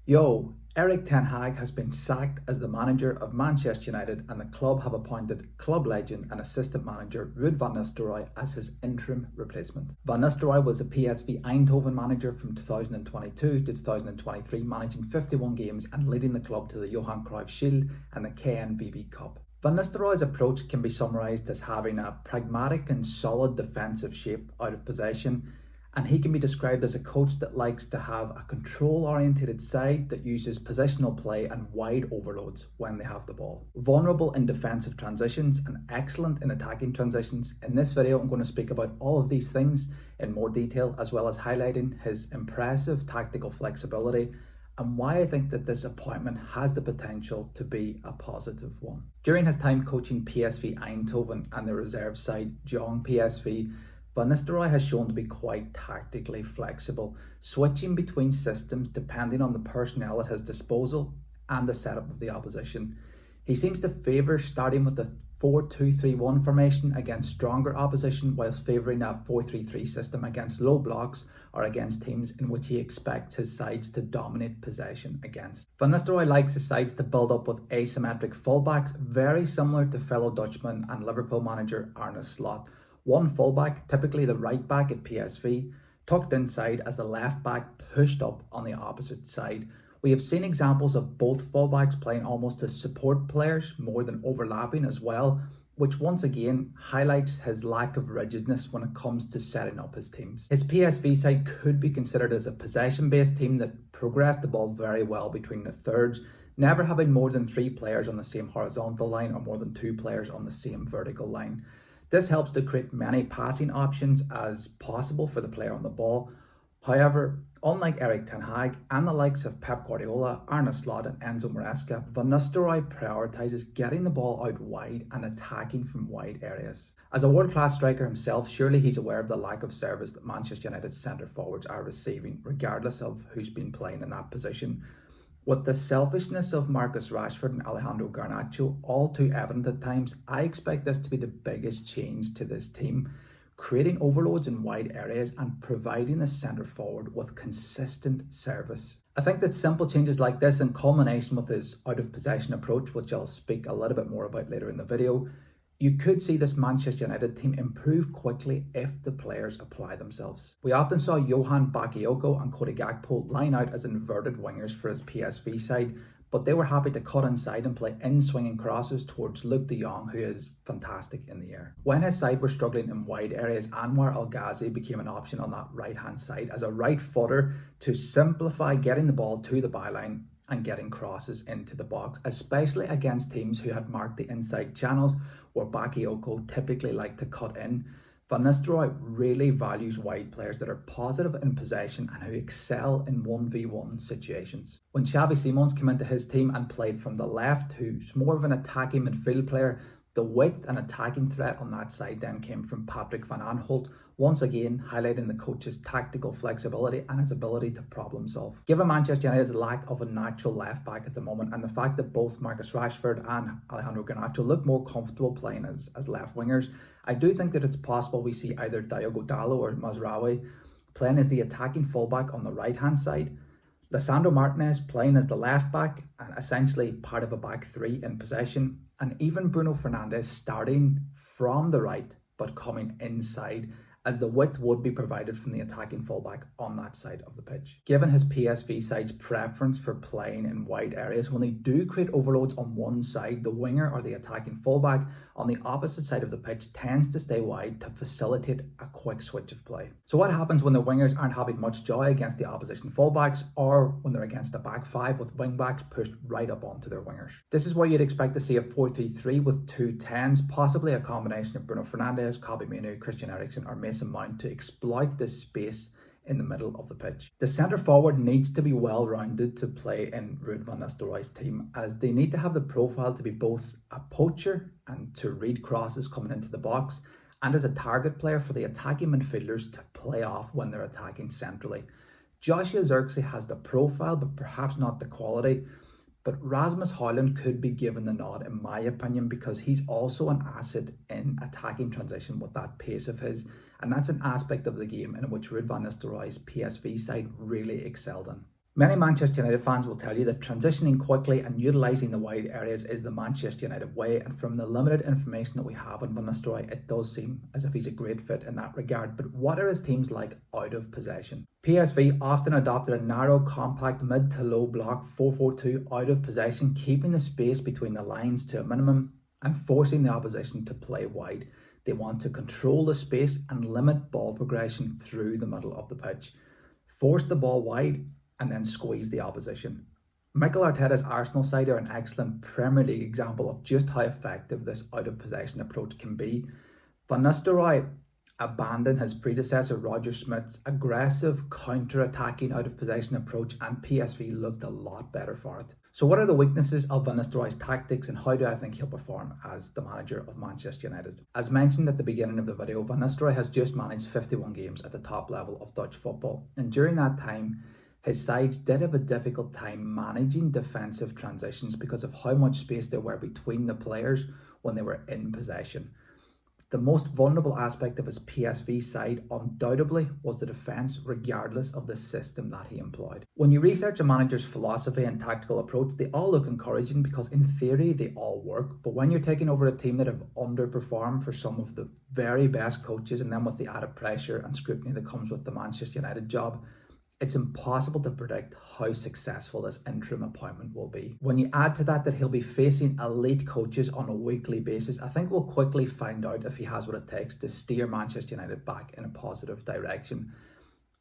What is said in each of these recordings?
Yo, Erik ten Hag has been sacked as the manager of Manchester United, and the club have appointed club legend and assistant manager Ruud van Nistelrooy as his interim replacement. Van Nistelrooy was a PSV Eindhoven manager from 2022 to 2023, managing 51 games and leading the club to the Johan Cruyff Shield and the KNVB Cup. Van Nistelrooy's approach can be summarised as having a pragmatic and solid defensive shape out of possession, and he can be described as a coach that likes to have a control-oriented side that uses positional play and wide overloads when they have the ball. Vulnerable in defensive transitions and excellent in attacking transitions. In this video, I'm going to speak about all of these things in more detail, as well as highlighting his impressive tactical flexibility and why I think that this appointment has the potential to be a positive one. During his time coaching PSV Eindhoven and the reserve side Jong PSV, Van Nistelrooy has shown to be quite tactically flexible, switching between systems depending on the personnel at his disposal and the setup of the opposition. He seems to favour starting with the 4-2-3-1 formation against stronger opposition, whilst favouring a 4-3-3 system against low blocks or against teams in which he expects his sides to dominate possession against. Van Nistelrooy likes his sides to build up with asymmetric fullbacks, very similar to fellow Dutchman and Liverpool manager Arne Slot. One fullback, typically the right back at PSV, tucked inside as the left back pushed up on the opposite side. We have seen examples of both fullbacks playing almost as support players more than overlapping as well, which once again highlights his lack of rigidness when it comes to setting up his teams. His PSV side could be considered as a possession-based team that progressed the ball very well between the thirds, never having more than 3 players on the same horizontal line or more than 2 players on the same vertical line. This helps to create many passing options as possible for the player on the ball. However, unlike Erik ten Hag and the likes of Pep Guardiola, Arne Slot and Enzo Maresca, Van Nistelrooy prioritises getting the ball out wide and attacking from wide areas. As a world-class striker himself, surely he's aware of the lack of service that Manchester United's centre forwards are receiving, regardless of who's been playing in that position. With the selfishness of Marcus Rashford and Alejandro Garnacho all too evident at times, I expect this to be the biggest change to this team, creating overloads in wide areas and providing the centre forward with consistent service. I think that simple changes like this, in combination with his out of possession approach, which I'll speak a little bit more about later in the video, you could see this Manchester United team improve quickly if the players apply themselves. We often saw Johan Bakayoko and Cody Gakpo line out as inverted wingers for his PSV side, but they were happy to cut inside and play in-swinging crosses towards Luuk de Jong, who is fantastic in the air. When his side were struggling in wide areas, Anwar El Ghazi became an option on that right-hand side as a right footer to simplify getting the ball to the byline and getting crosses into the box, especially against teams who had marked the inside channels where Bakayoko typically like to cut in. Van Nistelrooy really values wide players that are positive in possession and who excel in 1v1 situations. When Xavi Simons came into his team and played from the left, who's more of an attacking midfield player, the width and attacking threat on that side then came from Patrick van Aanholt, once again highlighting the coach's tactical flexibility and his ability to problem solve. Given Manchester United's lack of a natural left back at the moment, and the fact that both Marcus Rashford and Alejandro Garnacho look more comfortable playing as left wingers, I do think that it's possible we see either Diogo Dalot or Mazraoui playing as the attacking fullback on the right hand side, Lisandro Martinez playing as the left back and essentially part of a back three in possession, and even Bruno Fernandes starting from the right but coming inside, as the width would be provided from the attacking fullback on that side of the pitch. Given his PSV side's preference for playing in wide areas, when they do create overloads on one side, the winger or the attacking fullback on the opposite side of the pitch tends to stay wide to facilitate a quick switch of play. So what happens when the wingers aren't having much joy against the opposition fullbacks, or when they're against a back five with wing backs pushed right up onto their wingers? This is where you'd expect to see a 4-3-3 with 2 10s, possibly a combination of Bruno Fernandes, Kobbie Mainoo, Christian Eriksen or Mason Mount to exploit this space in the middle of the pitch. The centre forward needs to be well rounded to play in Ruud van Nistelrooy's team, as they need to have the profile to be both a poacher and to read crosses coming into the box, and as a target player for the attacking midfielders to play off when they're attacking centrally. Joshua Zirkzee has the profile but perhaps not the quality, but Rasmus Højlund could be given the nod in my opinion, because he's also an asset in attacking transition with that pace of his, and that's an aspect of the game in which Ruud van Nistelrooy's PSV side really excelled in. Many Manchester United fans will tell you that transitioning quickly and utilising the wide areas is the Manchester United way, and from the limited information that we have on Van Nistelrooy, it does seem as if he's a great fit in that regard. But what are his teams like out of possession? PSV often adopted a narrow, compact, mid to low block 4-4-2 out of possession, keeping the space between the lines to a minimum and forcing the opposition to play wide. They want to control the space and limit ball progression through the middle of the pitch. Force the ball wide and then squeeze the opposition. Mikel Arteta's Arsenal side are an excellent Premier League example of just how effective this out of possession approach can be. Van Nistelrooy abandoned his predecessor Roger Schmidt's aggressive counter-attacking out of possession approach, and PSV looked a lot better for it. So what are the weaknesses of Van Nistelrooy's tactics, and how do I think he'll perform as the manager of Manchester United? As mentioned at the beginning of the video, Van Nistelrooy has just managed 51 games at the top level of Dutch football, and during that time his sides did have a difficult time managing defensive transitions because of how much space there were between the players when they were in possession. The most vulnerable aspect of his PSV side undoubtedly was the defence, regardless of the system that he employed. When you research a manager's philosophy and tactical approach, they all look encouraging because in theory they all work, but when you're taking over a team that have underperformed for some of the very best coaches, and then with the added pressure and scrutiny that comes with the Manchester United job, it's impossible to predict how successful this interim appointment will be. When you add to that he'll be facing elite coaches on a weekly basis, I think we'll quickly find out if he has what it takes to steer Manchester United back in a positive direction.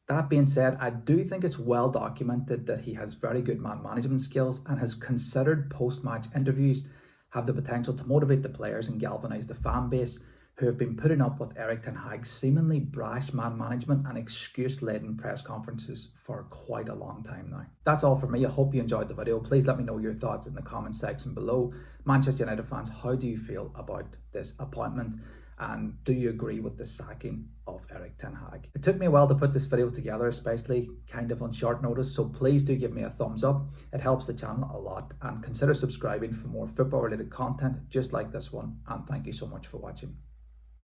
That being said, I do think it's well documented that he has very good man management skills, and his considered post-match interviews have the potential to motivate the players and galvanise the fan base, who have been putting up with Erik ten Hag's seemingly brash man management and excuse-laden press conferences for quite a long time now. That's all from me. I hope you enjoyed the video. Please let me know your thoughts in the comment section below. Manchester United fans, how do you feel about this appointment? And do you agree with the sacking of Erik ten Hag? It took me a while to put this video together, especially kind of on short notice, so please do give me a thumbs up. It helps the channel a lot, and consider subscribing for more football related content just like this one, and thank you so much for watching.